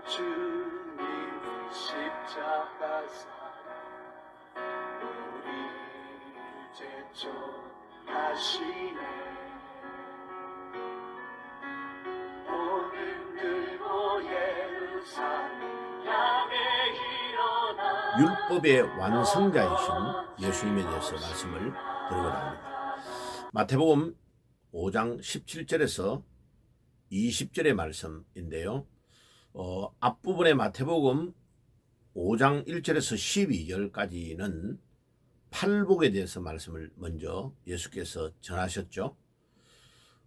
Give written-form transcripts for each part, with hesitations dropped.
주님 십자가 사랑 우리 제촉하시네. 오늘 들고 예루살렘 향해 일어나. 율법의 완성자이신 예수님에 대해서 말씀을 드리고자 합니다. 마태복음 5장 17절에서 20절의 말씀인데요. 앞부분의 마태복음 5장 1절에서 12절까지는 팔복에 대해서 말씀을 먼저 예수께서 전하셨죠.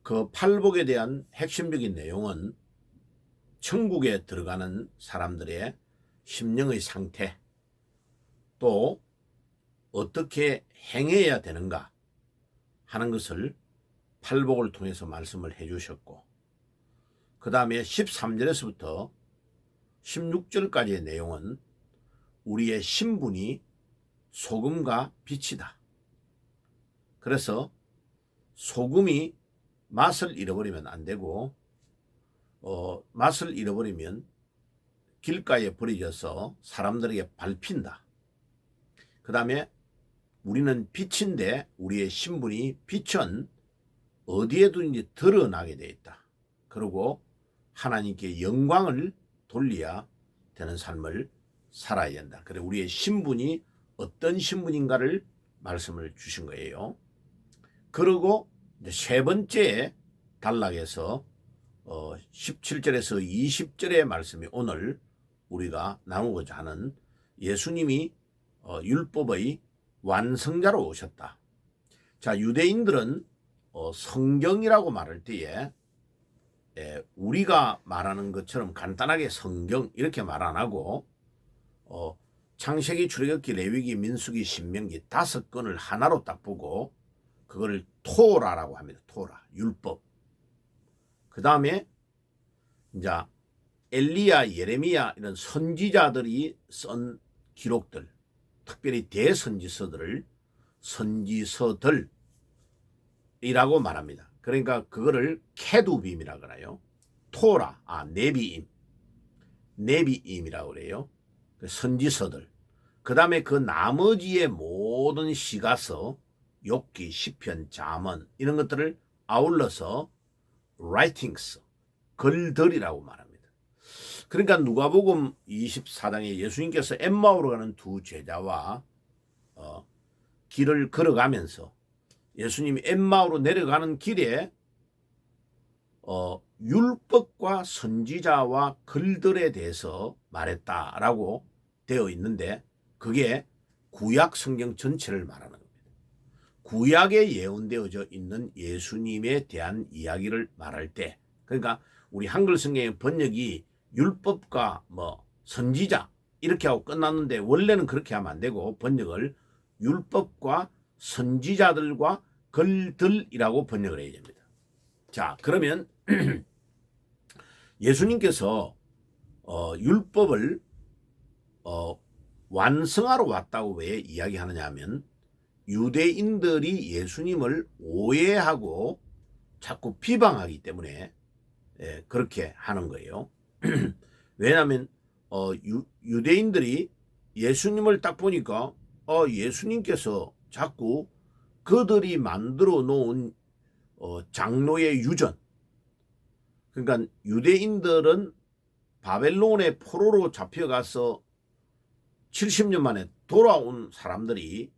그 팔복에 대한 핵심적인 내용은 천국에 들어가는 사람들의 심령의 상태, 또 어떻게 행해야 되는가 하는 것을 팔복을 통해서 말씀을 해 주셨고, 그 다음에 13절에서부터 16절까지의 내용은 우리의 신분이 소금과 빛이다. 그래서 소금이 맛을 잃어버리면 안 되고, 맛을 잃어버리면 길가에 버려져서 사람들에게 밟힌다. 그 다음에 우리는 빛인데 우리의 신분이 빛은 어디에든지 드러나게 되어 있다. 그리고 하나님께 영광을 돌려야 되는 삶을 살아야 된다. 그래 우리의 신분이 어떤 신분인가를 말씀을 주신 거예요. 그리고 이제 세 번째 단락에서 17절에서 20절의 말씀이 오늘 우리가 나누고자 하는 예수님이 율법의 완성자로 오셨다. 자, 유대인들은 성경이라고 말할 때에 우리가 말하는 것처럼 간단하게 성경 이렇게 말 안 하고 창세기, 출애굽기, 레위기, 민수기, 신명기 5권을 하나로 딱 보고 그거를 토라라고 합니다. 토라, 율법. 그 다음에 이제 엘리야, 예레미야 이런 선지자들이 쓴 기록들, 특별히 대선지서들을 선지서들이라고 말합니다. 그러니까 그거를 케두빔이라고 그래요. 토라, 네비임이라고 그래요. 선지서들. 그 다음에 그 나머지의 모든 시가서, 욥기, 시편, 잠언 이런 것들을 아울러서 writings, 글들이라고 말합니다. 그러니까 누가복음 24장에 예수님께서 엠마오로 가는 두 제자와 길을 걸어가면서 예수님이 엠마오로 내려가는 길에 율법과 선지자와 글들에 대해서 말했다라고 되어 있는데 그게 구약 성경 전체를 말하는 겁니다. 구약에 예언되어져 있는 예수님에 대한 이야기를 말할 때, 그러니까 우리 한글 성경의 번역이 율법과 선지자 이렇게 하고 끝났는데 원래는 그렇게 하면 안 되고 번역을 율법과 선지자들과 글들이라고 번역을 해야 됩니다. 자, 그러면 예수님께서 율법을 완성하러 왔다고 왜 이야기하느냐 하면 유대인들이 예수님을 오해하고 자꾸 비방하기 때문에 그렇게 하는 거예요. 왜냐하면 유대인들이 예수님을 딱 보니까 예수님께서 자꾸 그들이 만들어 놓은 장로의 유전, 그러니까 유대인들은 바벨론의 포로로 잡혀가서 70년 만에 돌아온 사람들이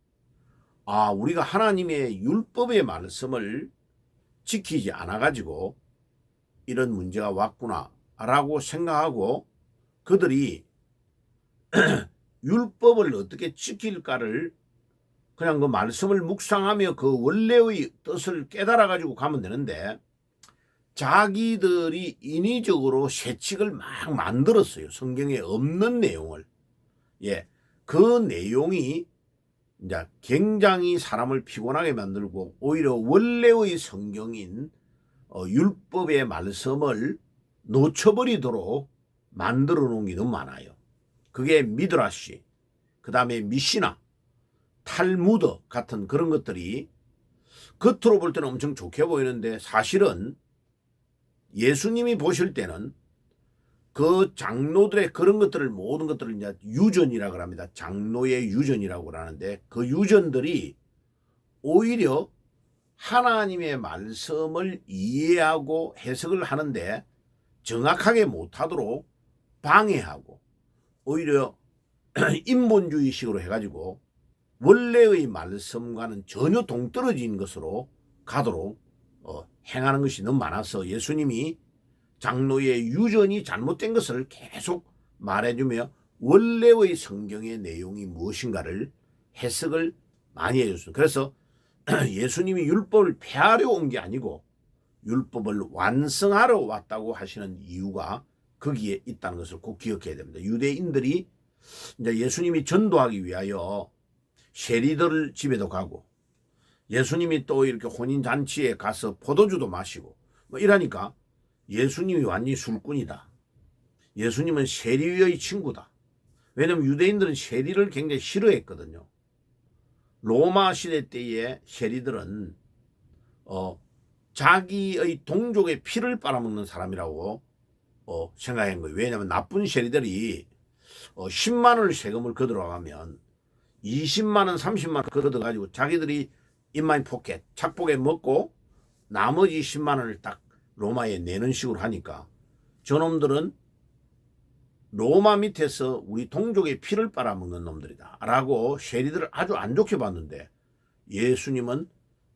우리가 하나님의 율법의 말씀을 지키지 않아 가지고 이런 문제가 왔구나 라고 생각하고 그들이 율법을 어떻게 지킬까를 그냥 그 말씀을 묵상하며 그 원래의 뜻을 깨달아 가지고 가면 되는데 자기들이 인위적으로 세칙을 막 만들었어요. 성경에 없는 내용을. 그 내용이 이제 굉장히 사람을 피곤하게 만들고 오히려 원래의 성경인 율법의 말씀을 놓쳐버리도록 만들어 놓은 게 너무 많아요. 그게 미드라시, 그 다음에 미시나, 탈무드 같은 그런 것들이 겉으로 볼 때는 엄청 좋게 보이는데 사실은 예수님이 보실 때는 그 장로들의 그런 것들을 모든 것들을 이제 유전이라고 합니다. 장로의 유전이라고 하는데 그 유전들이 오히려 하나님의 말씀을 이해하고 해석을 하는데 정확하게 못하도록 방해하고 오히려 인본주의식으로 해가지고 원래의 말씀과는 전혀 동떨어진 것으로 가도록 행하는 것이 너무 많아서 예수님이 장로의 유전이 잘못된 것을 계속 말해주며 원래의 성경의 내용이 무엇인가를 해석을 많이 해줬습니다. 그래서 예수님이 율법을 폐하려 온 게 아니고 율법을 완성하러 왔다고 하시는 이유가 거기에 있다는 것을 꼭 기억해야 됩니다. 유대인들이 이제 예수님이 전도하기 위하여 세리들 집에도 가고 예수님이 또 이렇게 혼인잔치에 가서 포도주도 마시고 뭐 이러니까 예수님이 완전히 술꾼이다. 예수님은 세리의 친구다. 왜냐하면 유대인들은 세리를 굉장히 싫어했거든요. 로마 시대 때의 세리들은 자기의 동족의 피를 빨아먹는 사람이라고 생각한 거예요. 왜냐하면 나쁜 세리들이 10만 원을 세금을 걷어가면 20만 원, 30만 원 걷어가지고 자기들이 인마이 포켓, 착복에 먹고 나머지 10만 원을 딱 로마에 내는 식으로 하니까 저놈들은 로마 밑에서 우리 동족의 피를 빨아먹는 놈들이다 라고 세리들을 아주 안 좋게 봤는데 예수님은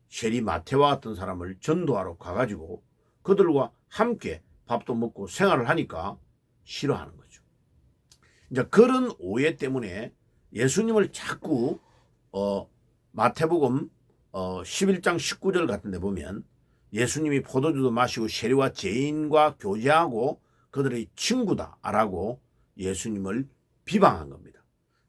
세리 마태와 같은 사람을 전도하러 가가지고 그들과 함께 밥도 먹고 생활을 하니까 싫어하는 거죠. 이제 그런 오해 때문에 예수님을 자꾸 마태복음 11장 19절 같은 데 보면 예수님이 포도주도 마시고 세리와 죄인과 교제하고 그들의 친구다라고 예수님을 비방한 겁니다.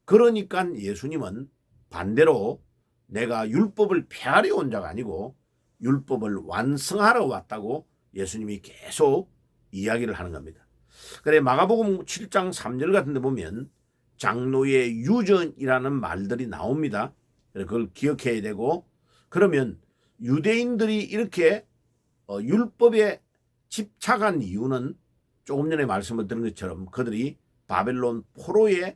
그러니까 예수님은 반대로 내가 율법을 폐하려 온 자가 아니고 율법을 완성하러 왔다고 예수님이 계속 이야기를 하는 겁니다. 그래 마가복음 7장 3절 같은 데 보면 장로의 유전이라는 말들이 나옵니다. 그걸 기억해야 되고 그러면 유대인들이 이렇게 율법에 집착한 이유는 조금 전에 말씀을 드린 것처럼 그들이 바벨론 포로의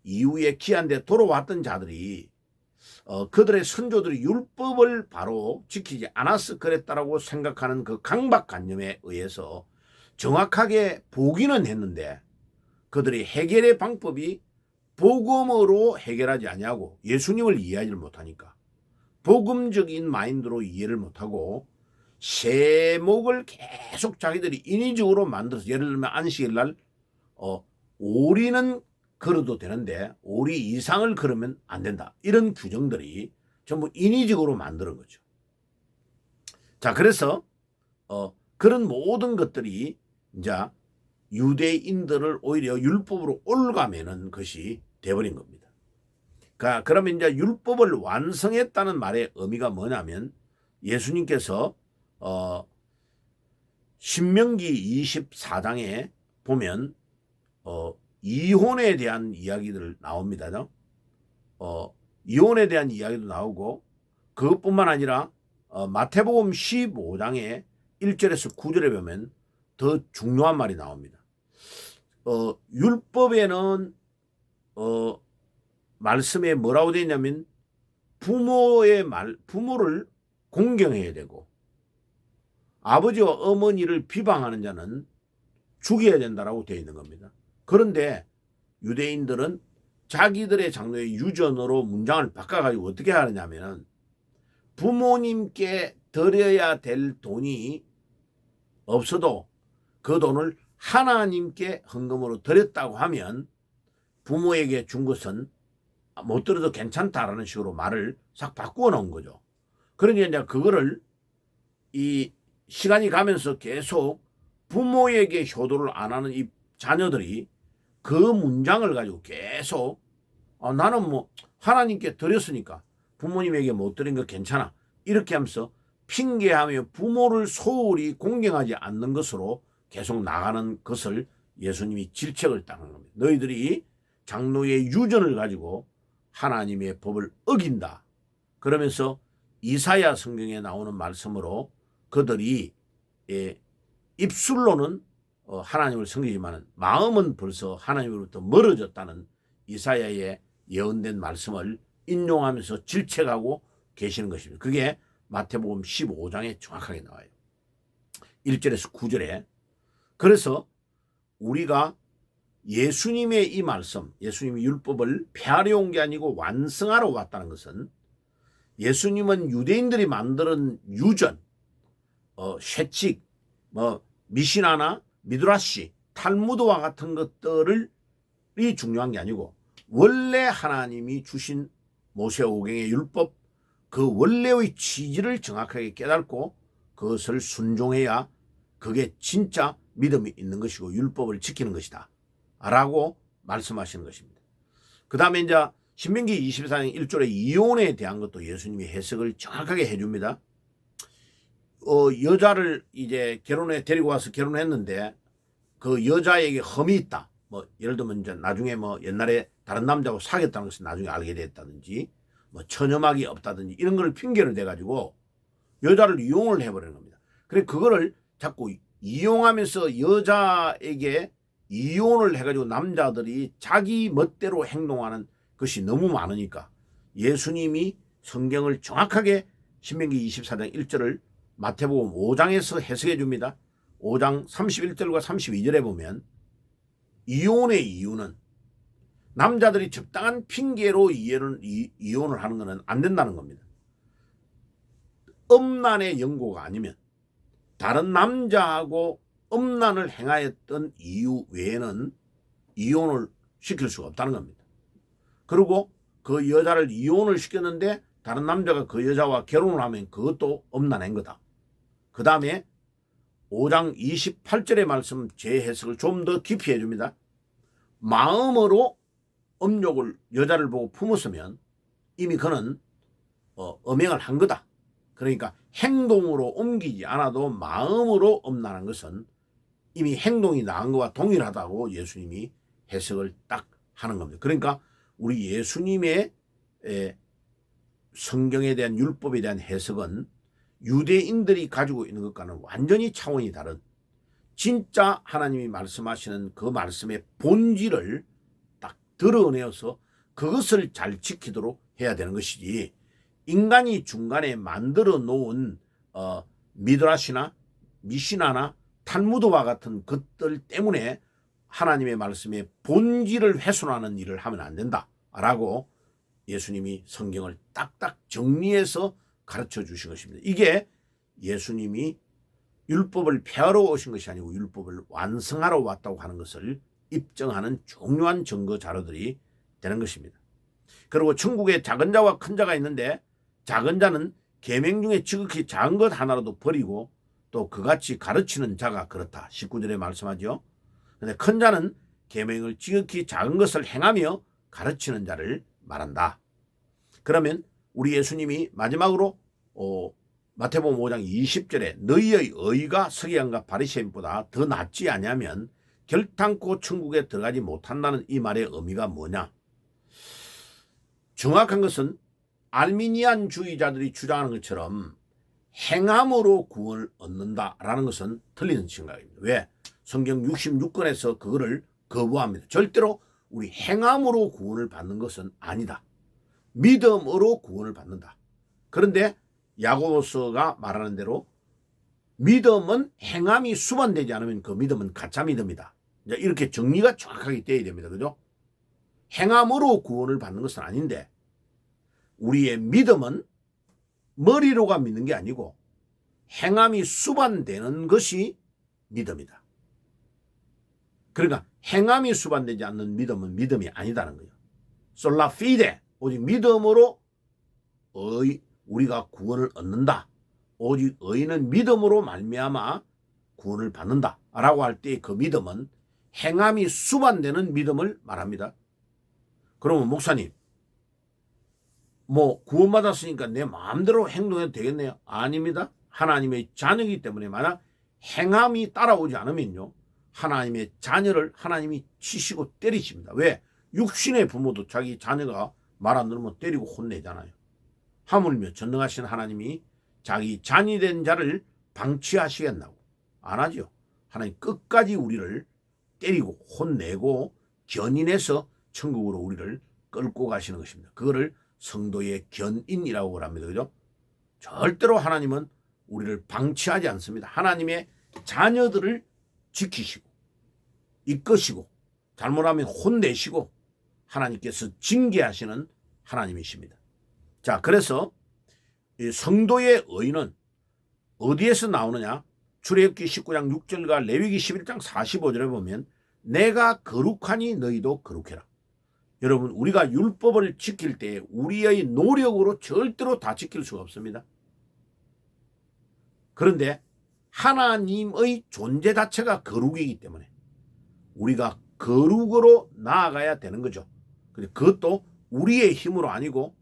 이후에 귀한 데 돌아왔던 자들이 그들의 선조들이 율법을 바로 지키지 않아서 그랬다라고 생각하는 그 강박관념에 의해서 정확하게 보기는 했는데 그들이 해결의 방법이 복음으로 해결하지 아니하고 예수님을 이해하지를 못하니까 복음적인 마인드로 이해를 못하고 세목을 계속 자기들이 인위적으로 만들어서 예를 들면 안식일 날 오리는 걸어도 되는데 오리 이상을 걸으면 안 된다. 이런 규정들이 전부 인위적으로 만드는 거죠. 자, 그래서 그런 모든 것들이 이제 유대인들을 오히려 율법으로 올가매는 것이 되어버린 겁니다. 그러면 이제 율법을 완성했다는 말의 의미가 뭐냐면 예수님께서 신명기 24장에 보면 이혼에 대한 이야기들 나옵니다. 이혼에 대한 이야기도 나오고 그것뿐만 아니라 마태복음 15장에 1절에서 9절에 보면 더 중요한 말이 나옵니다. 율법에는 말씀에 뭐라고 되어 있냐면 부모를 공경해야 되고 아버지와 어머니를 비방하는 자는 죽여야 된다라고 되어 있는 겁니다. 그런데 유대인들은 자기들의 장로의 유전으로 문장을 바꿔가지고 어떻게 하느냐면 부모님께 드려야 될 돈이 없어도 그 돈을 하나님께 헌금으로 드렸다고 하면 부모에게 준 것은 못 드려도 괜찮다라는 식으로 말을 싹 바꾸어 놓은 거죠. 그러니 이제 그거를 이 시간이 가면서 계속 부모에게 효도를 안 하는 이 자녀들이 그 문장을 가지고 계속 나는 뭐 하나님께 드렸으니까 부모님에게 못 드린 거 괜찮아 이렇게 하면서 핑계하며 부모를 소홀히 공경하지 않는 것으로 계속 나가는 것을 예수님이 질책을 당한 겁니다. 너희들이 장로의 유전을 가지고 하나님의 법을 어긴다. 그러면서 이사야 성경에 나오는 말씀으로 그들이 입술로는 하나님을 섬기지만 마음은 벌써 하나님으로부터 멀어졌다는 이사야의 예언된 말씀을 인용하면서 질책하고 계시는 것입니다. 그게 마태복음 15장에 정확하게 나와요. 1절에서 9절에. 그래서 우리가 예수님의 이 말씀, 예수님이 율법을 폐하려 온 게 아니고 완성하러 왔다는 것은 예수님은 유대인들이 만드는 유전, 쇠칙, 미시나나 미드라시, 탈무드와 같은 것들이 중요한 게 아니고 원래 하나님이 주신 모세오경의 율법, 그 원래의 취지를 정확하게 깨닫고 그것을 순종해야 그게 진짜 믿음이 있는 것이고 율법을 지키는 것이다 라고 말씀하시는 것입니다. 그 다음에 이제 신명기 24장 1절에 이혼에 대한 것도 예수님이 해석을 정확하게 해줍니다. 여자를 이제 결혼에 데리고 와서 결혼했는데 그 여자에게 험이 있다. 예를 들면 이제 나중에 옛날에 다른 남자하고 사귀었다는 것을 나중에 알게 됐다든지 처녀막이 없다든지 이런 걸 핑계를 대가지고 여자를 이용을 해버리는 겁니다. 그래 그거를 자꾸 이용하면서 여자에게 이혼을 해가지고 남자들이 자기 멋대로 행동하는 것이 너무 많으니까 예수님이 성경을 정확하게 신명기 24장 1절을 마태복음 5장에서 해석해 줍니다. 5장 31절과 32절에 보면 이혼의 이유는 남자들이 적당한 핑계로 이혼을 하는 것은 안 된다는 겁니다. 음란의 연고가 아니면 다른 남자하고 음란을 행하였던 이유 외에는 이혼을 시킬 수가 없다는 겁니다. 그리고 그 여자를 이혼을 시켰는데 다른 남자가 그 여자와 결혼을 하면 그것도 음란한 거다. 그 다음에 5장 28절의 말씀 재해석을 좀 더 깊이 해줍니다. 마음으로 음욕을 여자를 보고 품었으면 이미 그는 음행을 한 거다. 그러니까 행동으로 옮기지 않아도 마음으로 음란한 것은 이미 행동이 나은 것과 동일하다고 예수님이 해석을 딱 하는 겁니다. 그러니까 우리 예수님의 성경에 대한 율법에 대한 해석은 유대인들이 가지고 있는 것과는 완전히 차원이 다른 진짜 하나님이 말씀하시는 그 말씀의 본질을 딱 드러내어서 그것을 잘 지키도록 해야 되는 것이지 인간이 중간에 만들어 놓은 미드라시나 미시나나 탈무드와 같은 것들 때문에 하나님의 말씀의 본질을 훼손하는 일을 하면 안 된다라고 예수님이 성경을 딱딱 정리해서 가르쳐 주신 것입니다. 이게 예수님이 율법을 폐하러 오신 것이 아니고 율법을 완성하러 왔다고 하는 것을 입증하는 중요한 증거 자료들이 되는 것입니다. 그리고 천국에 작은 자와 큰 자가 있는데 작은 자는 계명 중에 지극히 작은 것 하나라도 버리고 또 그같이 가르치는 자가 그렇다. 19절에 말씀하죠. 그런데 큰 자는 계명을 지극히 작은 것을 행하며 가르치는 자를 말한다. 그러면 우리 예수님이 마지막으로 마태복음 5장 20절에 너희의 의가 서기관과 바리새인보다 더 낫지 아니하면 결탄코 천국에 들어가지 못한다는 이 말의 의미가 뭐냐? 정확한 것은 알미니안주의자들이 주장하는 것처럼 행함으로 구원을 얻는다라는 것은 틀리는 생각입니다. 왜? 성경 66권에서 그거를 거부합니다. 절대로 우리 행함으로 구원을 받는 것은 아니다. 믿음으로 구원을 받는다. 그런데 야고보서가 말하는 대로 믿음은 행함이 수반되지 않으면 그 믿음은 가짜 믿음이다. 이렇게 정리가 정확하게 되어야 됩니다. 그죠? 행함으로 구원을 받는 것은 아닌데 우리의 믿음은 머리로가 믿는 게 아니고 행함이 수반되는 것이 믿음이다. 그러니까 행함이 수반되지 않는 믿음은 믿음이 아니다는 거예요. 솔라 피데 오직 믿음으로 우리가 구원을 얻는다. 오직 의인은 믿음으로 말미암아 구원을 받는다 라고 할 때 그 믿음은 행함이 수반되는 믿음을 말합니다. 그러면 목사님 구원받았으니까 내 마음대로 행동해도 되겠네요? 아닙니다. 하나님의 자녀이기 때문에 만약 행함이 따라오지 않으면요 하나님의 자녀를 하나님이 치시고 때리십니다. 왜? 육신의 부모도 자기 자녀가 말 안 들으면 때리고 혼내잖아요. 하물며 전능하신 하나님이 자기 잔이 된 자를 방치하시겠나고? 안 하죠. 하나님 끝까지 우리를 때리고 혼내고 견인해서 천국으로 우리를 끌고 가시는 것입니다. 그거를 성도의 견인이라고 합니다. 그죠? 절대로 하나님은 우리를 방치하지 않습니다. 하나님의 자녀들을 지키시고 이끄시고 잘못하면 혼내시고 하나님께서 징계하시는 하나님이십니다. 자, 그래서 이 성도의 의는 어디에서 나오느냐? 출애굽기 19장 6절과 레위기 11장 45절에 보면 내가 거룩하니 너희도 거룩해라. 여러분, 우리가 율법을 지킬 때 우리의 노력으로 절대로 다 지킬 수가 없습니다. 그런데 하나님의 존재 자체가 거룩이기 때문에 우리가 거룩으로 나아가야 되는 거죠. 그것도 우리의 힘으로 아니고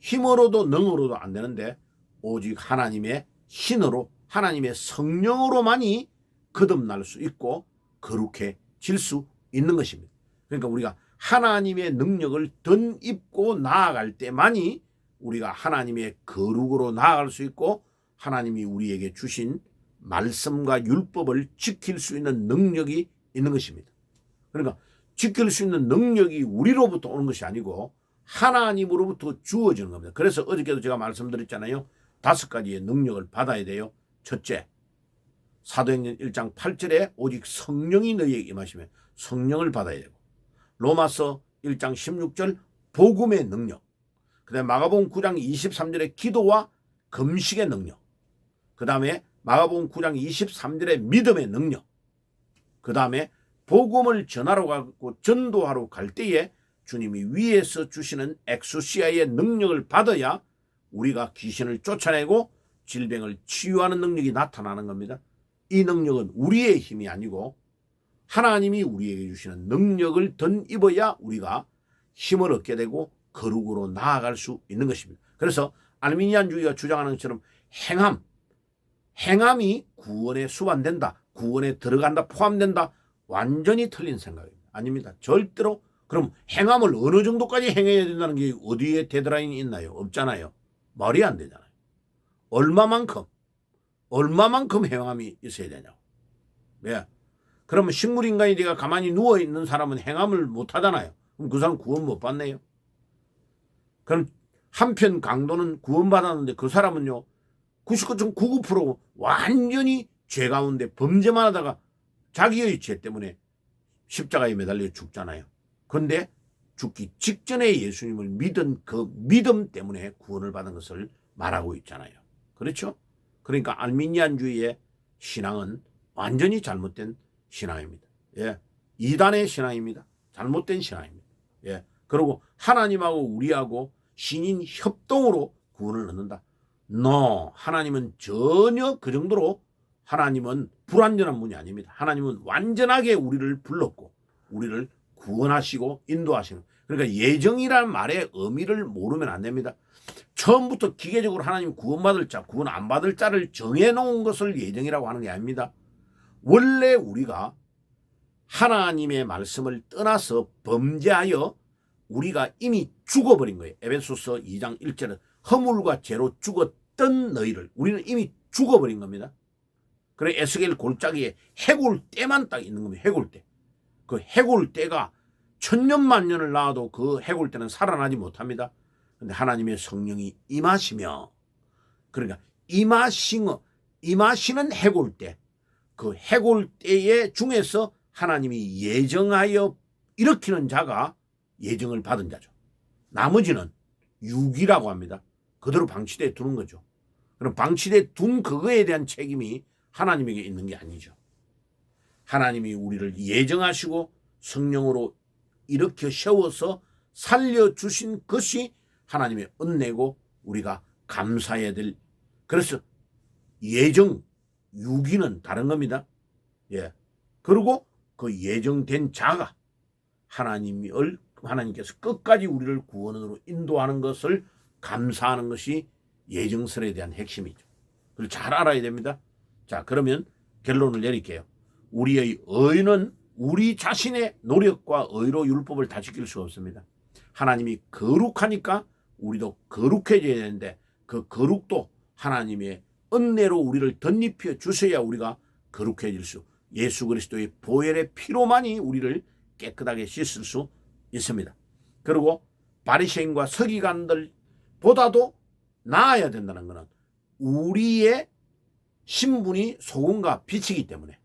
힘으로도 능으로도 안 되는데 오직 하나님의 신으로 하나님의 성령으로만이 거듭날 수 있고 거룩해질 수 있는 것입니다. 그러니까 우리가 하나님의 능력을 덧입고 나아갈 때만이 우리가 하나님의 거룩으로 나아갈 수 있고 하나님이 우리에게 주신 말씀과 율법을 지킬 수 있는 능력이 있는 것입니다. 그러니까 지킬 수 있는 능력이 우리로부터 오는 것이 아니고 하나님으로부터 주어지는 겁니다. 그래서 어저께도 제가 말씀드렸잖아요. 5가지의 능력을 받아야 돼요. 첫째, 사도행전 1장 8절에 오직 성령이 너희에게 임하시면 성령을 받아야 되고, 로마서 1장 16절 복음의 능력, 그 다음에 마가복음 9장 23절의 기도와 금식의 능력, 그 다음에 마가복음 9장 23절의 믿음의 능력, 그 다음에 복음을 전하러 가고 전도하러 갈 때에 주님이 위에서 주시는 엑소시아의 능력을 받아야 우리가 귀신을 쫓아내고 질병을 치유하는 능력이 나타나는 겁니다. 이 능력은 우리의 힘이 아니고 하나님이 우리에게 주시는 능력을 덧입어야 우리가 힘을 얻게 되고 거룩으로 나아갈 수 있는 것입니다. 그래서 알미니안주의가 주장하는 것처럼 행함이 구원에 수반된다, 구원에 들어간다, 포함된다, 완전히 틀린 생각입니다. 아닙니다. 절대로. 그럼 행함을 어느 정도까지 행해야 된다는 게 어디에 데드라인이 있나요? 없잖아요. 말이 안 되잖아요. 얼마만큼 행함이 있어야 되냐고. 왜? 그러면 식물인간이 내가 가만히 누워있는 사람은 행함을 못 하잖아요. 그럼 그 사람 구원 못 받네요. 그럼 한편 강도는 구원받았는데 그 사람은요 99.99% 완전히 죄 가운데 범죄만 하다가 자기의 죄 때문에 십자가에 매달려 죽잖아요. 그런데 죽기 직전에 예수님을 믿은 그 믿음 때문에 구원을 받은 것을 말하고 있잖아요. 그렇죠? 그러니까 알미니안주의의 신앙은 완전히 잘못된 신앙입니다. 예. 이단의 신앙입니다. 잘못된 신앙입니다. 예. 그리고 하나님하고 우리하고 신인 협동으로 구원을 얻는다. 하나님은 전혀 그 정도로 하나님은 불완전한 분이 아닙니다. 하나님은 완전하게 우리를 불렀고 우리를 구원하시고 인도하시는. 그러니까 예정이라는 말의 의미를 모르면 안 됩니다. 처음부터 기계적으로 하나님 구원받을 자, 구원 안 받을 자를 정해놓은 것을 예정이라고 하는 게 아닙니다. 원래 우리가 하나님의 말씀을 떠나서 범죄하여 우리가 이미 죽어버린 거예요. 에베소서 2장 1절은 허물과 죄로 죽었던 너희를 우리는 이미 죽어버린 겁니다. 그래 에스겔 골짜기에 해골떼만 딱 있는 겁니다. 해골떼. 그 해골떼가 천년만년을 낳아도 그 해골떼는 살아나지 못합니다. 그런데 하나님의 성령이 임하시며, 그러니까 임하시는 해골떼, 그 해골떼의 중에서 하나님이 예정하여 일으키는 자가 예정을 받은 자죠. 나머지는 유기라고 합니다. 그대로 방치돼 두는 거죠. 그럼 방치돼 둔 그거에 대한 책임이 하나님에게 있는 게 아니죠. 하나님이 우리를 예정하시고 성령으로 일으켜 세워서 살려주신 것이 하나님의 은혜고 우리가 감사해야 될. 그래서 예정, 유기는 다른 겁니다. 예. 그리고 그 예정된 자가 하나님께서 끝까지 우리를 구원으로 인도하는 것을 감사하는 것이 예정설에 대한 핵심이죠. 그걸 잘 알아야 됩니다. 자, 그러면 결론을 내릴게요. 우리의 의는 우리 자신의 노력과 의로 율법을 다 지킬 수 없습니다. 하나님이 거룩하니까 우리도 거룩해져야 되는데 그 거룩도 하나님의 은혜로 우리를 덧입혀 주셔야 우리가 거룩해질 수 예수 그리스도의 보혈의 피로만이 우리를 깨끗하게 씻을 수 있습니다. 그리고 바리새인과 서기관들보다도 나아야 된다는 것은 우리의 신분이 소금과 빛이기 때문에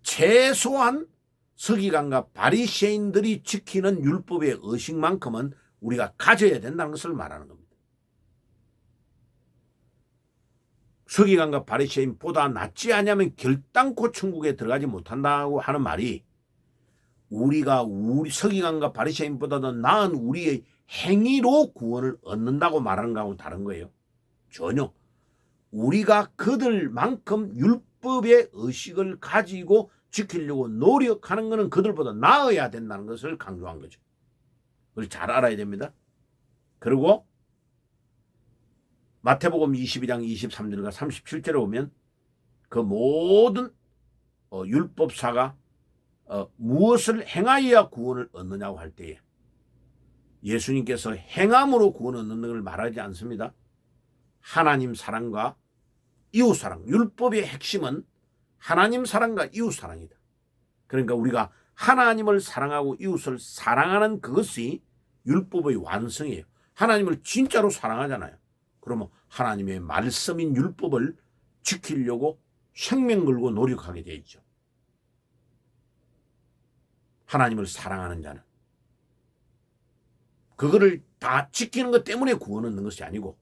최소한 서기관과 바리새인들이 지키는 율법의 의식만큼은 우리가 가져야 된다는 것을 말하는 겁니다. 서기관과 바리새인보다 낫지 않으면 결단코 천국에 들어가지 못한다고 하는 말이 우리가 우리 서기관과 바리새인보다도 나은 우리의 행위로 구원을 얻는다고 말하는 거하고 다른 거예요. 전혀. 우리가 그들만큼 율법의 의식을 가지고 지키려고 노력하는 것은 그들보다 나아야 된다는 것을 강조한 거죠. 그걸 잘 알아야 됩니다. 그리고 마태복음 22장 23절과 37절에 보면 그 모든 율법사가 무엇을 행하여야 구원을 얻느냐고 할 때에 예수님께서 행함으로 구원을 얻는 것을 말하지 않습니다. 하나님 사랑과 이웃 사랑, 율법의 핵심은 하나님 사랑과 이웃 사랑이다. 그러니까 우리가 하나님을 사랑하고 이웃을 사랑하는 그것이 율법의 완성이에요. 하나님을 진짜로 사랑하잖아요. 그러면 하나님의 말씀인 율법을 지키려고 생명 걸고 노력하게 돼 있죠. 하나님을 사랑하는 자는 그거를 다 지키는 것 때문에 구원 얻는 것이 아니고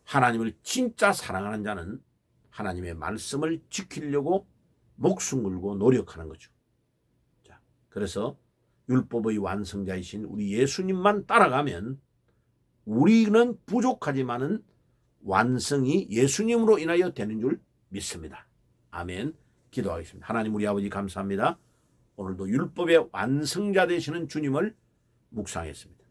하나님을 진짜 사랑하는 자는 하나님의 말씀을 지키려고 목숨 걸고 노력하는 거죠. 자, 그래서 율법의 완성자이신 우리 예수님만 따라가면 우리는 부족하지만은 완성이 예수님으로 인하여 되는 줄 믿습니다. 아멘. 기도하겠습니다. 하나님 우리 아버지 감사합니다. 오늘도 율법의 완성자 되시는 주님을 묵상했습니다.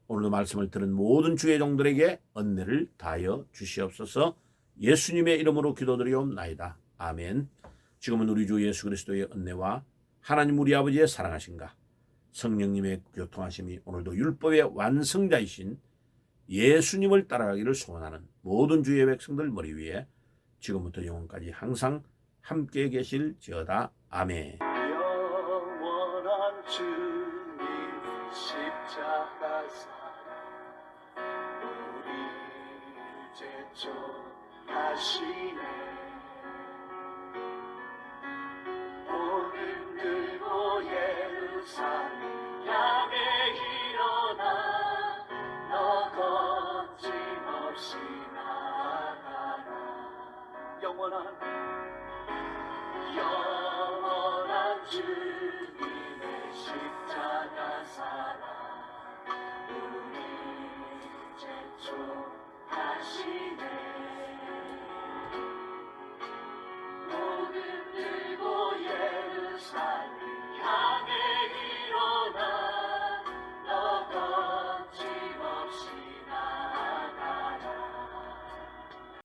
오늘도 말씀을 들은 모든 주의 종들에게 은혜를 다하여 주시옵소서. 예수님의 이름으로 기도드리옵나이다. 아멘. 지금은 우리 주 예수 그리스도의 은혜와 하나님 우리 아버지의 사랑하심과 성령님의 교통하심이 오늘도 율법의 완성자이신 예수님을 따라가기를 소원하는 모든 주의 백성들 머리 위에 지금부터 영원까지 항상 함께 계실지어다. 아멘. 영원한 주님 십자가 사랑 우리를 제쳐하시네. 오늘 들고 예루살렘 향해 일어나 너 거침없이 나아가라. 영원한